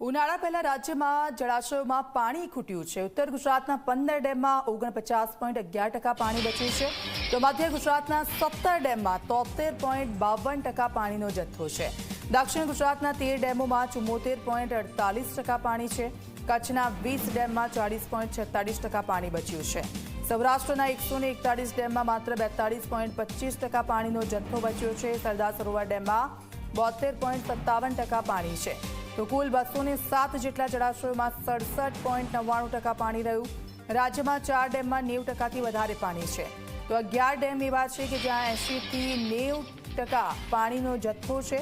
ઉનાળા પહેલા રાજ્યમાં જળાશયોમાં પાણી ખૂટ્યું છે। ઉત્તર ગુજરાતના 15 ડેમમાં 49.11% પાણી બચ્યું છે, તો મધ્ય ગુજરાતના 17 ડેમમાં 73.52% પાણીનો જથ્થો છે। દક્ષિણ ગુજરાતના 13 ડેમોમાં 74.48% પાણી છે। કચ્છના 20 ડેમમાં 40.46% પાણી બચ્યું છે। સૌરાષ્ટ્રના 141 ડેમમાં માત્ર 42.25% પાણીનો જથ્થો બચ્યો છે। સરદાર સરોવર ડેમમાં 72.57% પાણી છે, તો કુલ 207 જેટલા જળાશયોમાં 67.99% પાણી રહ્યું। રાજ્યમાં 4 ડેમમાં 90%થી વધારે પાણી છે, તો 11 ડેમ એવા છે કે જ્યાં 80 થી 90% પાણીનો જથ્થો છે।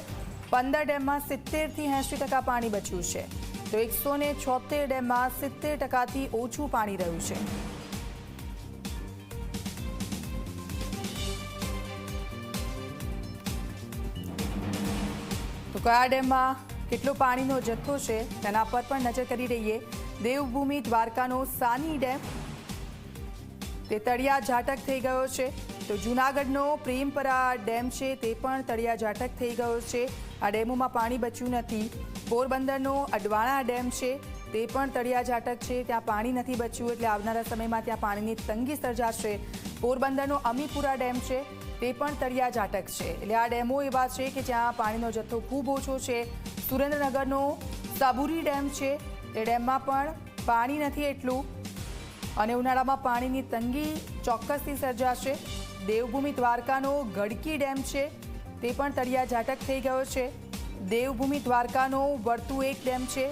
15 ડેમમાં 70 થી 80% પાણી બચ્યું છે, તો 176 ડેમમાં 70%થી ઓછું પાણી રહ્યું છે। તો કયા ડેમમાં કેટલો પાણીનો જથ્થો છે તેના પર પણ નજર કરી રહીએ। દેવભૂમિ દ્વારકાનો સાની ડેમ તે તળિયા ઝાટક થઈ ગયો છે, તો જૂનાગઢનો પ્રેમપરા ડેમ છે તે પણ તળિયા ઝાટક થઈ ગયો છે। આ ડેમોમાં પાણી બચ્યું નથી। પોરબંદરનો અડવાણા ડેમ છે તે પણ તળિયા ઝાટક છે, ત્યાં પાણી નથી બચ્યું, એટલે આવનારા સમયમાં ત્યાં પાણીની તંગી સર્જાશે। પોરબંદરનો અમીપુરા ડેમ છે તે પણ તળિયા ઝાટક છે, એટલે આ ડેમો એવા છે કે જ્યાં પાણીનો જથ્થો ખૂબ ઓછો છે। સુરેન્દ્રનગરનો સાબુરી ડેમ છે તે ડેમમાં પણ પાણી નથી એટલું, અને ઉનાળામાં પાણીની તંગી ચોક્કસથી સર્જાશે। દેવભૂમિ દ્વારકાનો ગડકી ડેમ છે તે પણ તળિયા ઝાટક થઈ ગયો છે। દેવભૂમિ દ્વારકાનો વર્તુ 1 ડેમ છે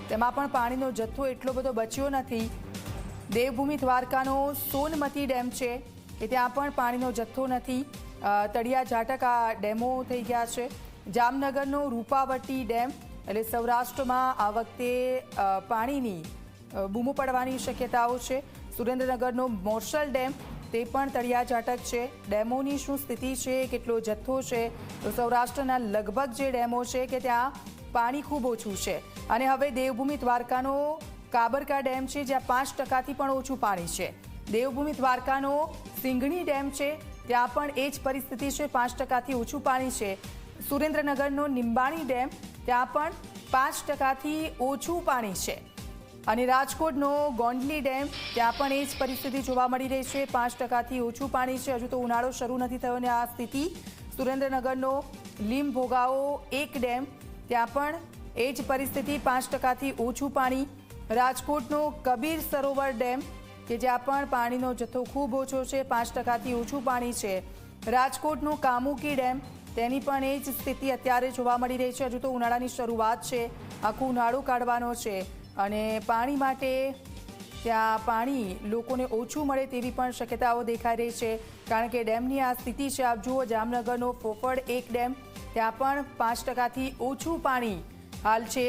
તેમાં પણ પાણીનો જથ્થો એટલો બધો બચ્યો નથી। દેવભૂમિ દ્વારકાનો સોનમતી ડેમ છે કે ત્યાં પણ પાણીનો જથ્થો નથી, તળિયા ઝાટક આ ડેમો થઈ ગયા છે। જામનગરનો રૂપાવટી ડેમ, એટલે સૌરાષ્ટ્રમાં આ વખતે પાણીની બૂમો પડવાની શક્યતાઓ છે। સુરેન્દ્રનગરનો મોરસલ ડેમ તે પણ તળિયા ઝાટક છે। ડેમોની શું સ્થિતિ છે, કેટલો જથ્થો છે, તો સૌરાષ્ટ્રના લગભગ જે ડેમો છે કે ત્યાં પાણી ખૂબ ઓછું છે। અને હવે દેવભૂમિ દ્વારકાનો કાબરકા ડેમ છે જ્યાં 5%થી પણ ઓછું પાણી છે। દેવભૂમિ દ્વારકાનો સિંઘણી ડેમ છે ત્યાં પણ એ જ પરિસ્થિતિ છે, 5%થી ઓછું પાણી છે। સુરેન્દ્રનગરનો નિંબાણી ડેમ ત્યાં પણ 5%થી ઓછું પાણી છે, અને રાજકોટનો ગોંડલી ડેમ ત્યાં પણ એ જ પરિસ્થિતિ જોવા મળી રહી છે, 5%થી ઓછું પાણી છે। હજુ તો ઉનાળો શરૂ નથી થયો ને આ સ્થિતિ। સુરેન્દ્રનગરનો લીમભોગાવો 1 ડેમ ત્યાં પણ એ જ પરિસ્થિતિ, 5%થી ઓછું પાણી। રાજકોટનો કબીર સરોવર ડેમ કે જ્યાં પણ પાણીનો જથ્થો ખૂબ ઓછો છે, 5%થી ઓછું પાણી છે। રાજકોટનો કામુકી ડેમ તેની પણ એ જ સ્થિતિ અત્યારે જોવા મળી રહી છે। હજુ તો ઉનાળાની શરૂઆત છે, આખું ઉનાળો કાઢવાનો છે, અને પાણી માટે ત્યાં પાણી લોકોને ઓછું મળે તેવી પણ શક્યતાઓ દેખાઈ રહી છે, કારણ કે ડેમની આ સ્થિતિ છે। આપ જુઓ, જામનગરનો ફોફળ 1 ડેમ ત્યાં પણ 5%થી ઓછું પાણી હાલ છે,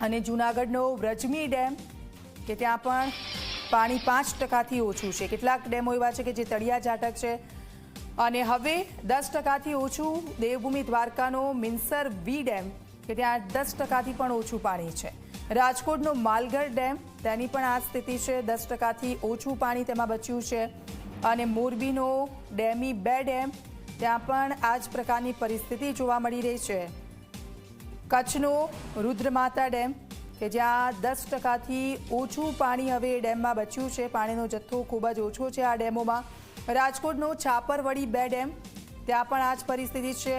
અને જૂનાગઢનો વ્રજમી ડેમ કે ત્યાં પણ પાણી 5%થી ઓછું છે। કેટલાક ડેમો એવા છે કે જે તળિયા ઝાટક છે, અને હવે 10%થી ઓછું દેવભૂમિ દ્વારકાનો મિનસર વી ડેમ કે ત્યાં 10%થી પણ ઓછું પાણી છે। રાજકોટનો માલગઢ ડેમ તેની પણ આ સ્થિતિ છે, 10%થી ઓછું પાણી તેમાં બચ્યું છે, અને મોરબીનો ડેમી 2 ડેમ ત્યાં પણ આ જ પ્રકારની પરિસ્થિતિ જોવા મળી રહી છે। કચ્છનો રુદ્રમાતા ડેમ કે જ્યાં 10%થી ઓછું પાણી હવે ડેમમાં બચ્યું છે, પાણીનો જથ્થો ખૂબ જ ઓછો છે આ ડેમોમાં। રાજકોટનો છાપરવડી 2 ડેમ ત્યાં પણ આ જ પરિસ્થિતિ છે,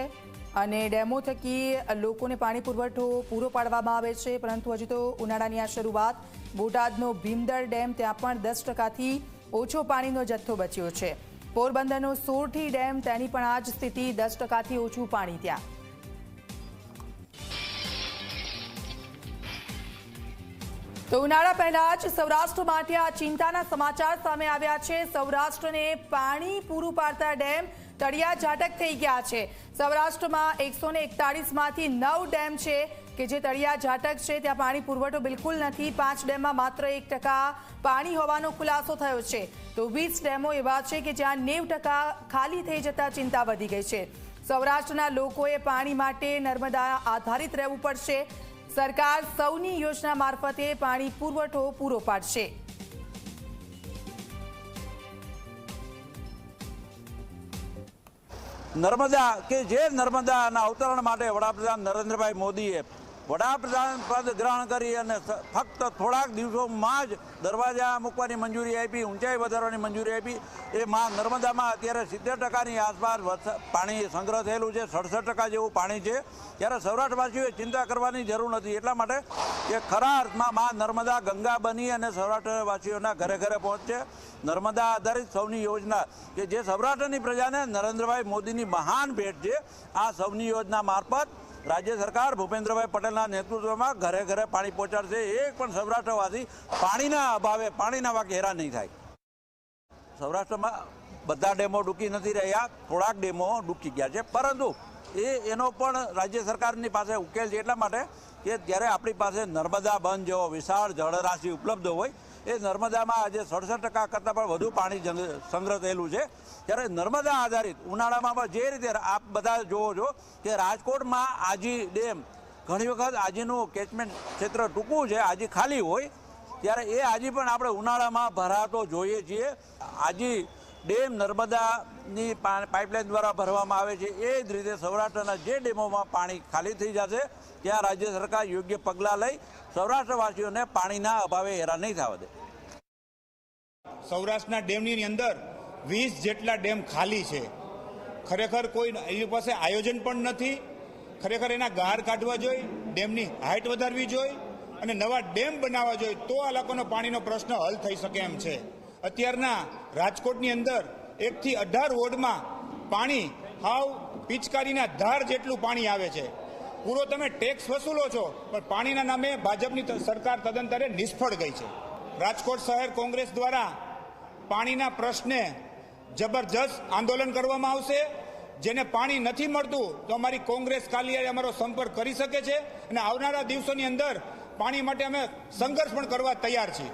અને ડેમો થકી લોકોને પાણી પુરવઠો પૂરો પાડવામાં આવે છે, પરંતુ હજુ તો ઉનાળાની આ શરૂઆત। બોટાદનો ભીમદર ડેમ ત્યાં પણ 10%થી ઓછો પાણીનો જથ્થો બચ્યો છે। પોરબંદરનો સોરઠી ડેમ તેની પણ આ જ સ્થિતિ, 10%થી ઓછું પાણી ત્યાં। તો ઉનાળા પહેલા જ સૌરાષ્ટ્ર માટે આ ચિંતાના સમાચાર સામે આવ્યા છે। સૌરાષ્ટ્રને પાણી પૂરું પાડતા ડેમ તળિયા ઝાટક થઈ ગયા છે। સૌરાષ્ટ્રમાં 141માંથી 9 ડેમ છે કે જે તળિયા ઝાટક છે, ત્યાં પાણી પુરવઠો બિલકુલ નથી। 5 ડેમમાં માત્ર 1% પાણી હોવાનો ખુલાસો થયો છે, તો 20 ડેમો એવા છે કે જ્યાં 90% ખાલી થઈ જતા ચિંતા વધી ગઈ છે। સૌરાષ્ટ્રના લોકોએ પાણી માટે નર્મદા આધારિત રહેવું પડશે। સરકાર સૌની યોજના મારફતે પાણી પુરવઠો પૂરો પાડશે। નર્મદા કે જે નર્મદાના અવતરણ માટે વડાપ્રધાન નરેન્દ્રભાઈ મોદીએ વડાપ્રધાન પદ ગ્રહણ કરી અને ફક્ત થોડાક દિવસોમાં જ દરવાજા મૂકવાની મંજૂરી આપી, ઊંચાઈ વધારવાની મંજૂરી આપી. એ માં નર્મદામાં અત્યારે 70%ની આસપાસ પાણી સંગ્રહ થયેલું છે, 67% જેવું પાણી છે. ત્યારે સૌરાષ્ટ્રવાસીઓએ ચિંતા કરવાની જરૂર નથી. એટલા માટે કે ખરા અર્થમાં માં નર્મદા ગંગા બની અને સૌરાષ્ટ્રવાસીઓના ઘરે ઘરે પહોંચશે. નર્મદા આધારિત સૌની યોજના કે જે સૌરાષ્ટ્રની પ્રજાને નરેન્દ્રભાઈ મોદીની મહાન ભેટ છે, આ સૌની યોજના મારફત રાજ્ય સરકાર ભૂપેન્દ્રભાઈ પટેલના નેતૃત્વમાં ઘરે ઘરે પાણી પહોંચાડશે. એક પણ સૌરાષ્ટ્રવાસી પાણીના અભાવે પાણીના વાકે હેરાન નહીં થાય. સૌરાષ્ટ્રમાં બધા ડેમો ડૂકી નથી રહ્યા, થોડાક ડેમો ડૂકી ગયા છે, પરંતુ એનો પણ રાજ્ય સરકારની પાસે ઉકેલ છે. એટલા માટે કે જ્યારે આપણી પાસે નર્મદા બંધ જેવો વિશાળ જળરાશિ ઉપલબ્ધ હોય, એ નર્મદામાં આજે 67% કરતાં પણ વધુ પાણી સંગ્રહ થયેલું છે. ત્યારે નર્મદા આધારિત ઉનાળામાં પણ જે રીતે આપ બધા જોવો છો કે રાજકોટમાં આજી ડેમ ઘણી વખત આજીનું કેચમેન્ટ ક્ષેત્ર ટૂંકું છે, આજી ખાલી હોય, ત્યારે એ આજી પણ આપણે ઉનાળામાં ભરાતો જોઈએ છીએ. આજી ડેમ નર્મદાની પાઇપલાઇન દ્વારા ભરવામાં આવે છે. એ જ રીતે સૌરાષ્ટ્રના જે ડેમોમાં પાણી ખાલી થઈ જશે ત્યાં રાજ્ય સરકાર યોગ્ય પગલાં લઈ સૌરાષ્ટ્રવાસીઓને પાણીના અભાવે હેરાન નહીં થવા દે. સૌરાષ્ટ્રના ડેમની અંદર 20 જેટલા ડેમ ખાલી છે. ખરેખર કોઈ એની પાસે આયોજન પણ નથી. ખરેખર એના ગાર કાઢવા જોઈએ, ડેમની હાઇટ વધારવી જોઈએ અને નવા ડેમ બનાવવા જોઈએ, તો આ લોકોનો પાણીનો પ્રશ્ન હલ થઈ શકે એમ છે. અત્યારના રાજકોટની અંદર 1 થી 18 વોર્ડમાં પાણી હાવ પિચકારીના ધાર જેટલું પાણી આવે છે. પૂરો તમે ટેક્સ વસૂલો છો, પણ પાણીના નામે ભાજપની સરકાર તદંતરે નિષ્ફળ ગઈ છે. રાજકોટ શહેર કોંગ્રેસ દ્વારા પાણીના પ્રશ્ને જબરજસ્ત આંદોલન કરવામાં આવશે. જેને પાણી નથી મળતું તો અમારી કોંગ્રેસ કાર્યાલય અમારો સંપર્ક કરી શકે છે અને આવનારા દિવસોની અંદર પાણી માટે અમે સંઘર્ષ પણ કરવા તૈયાર છીએ.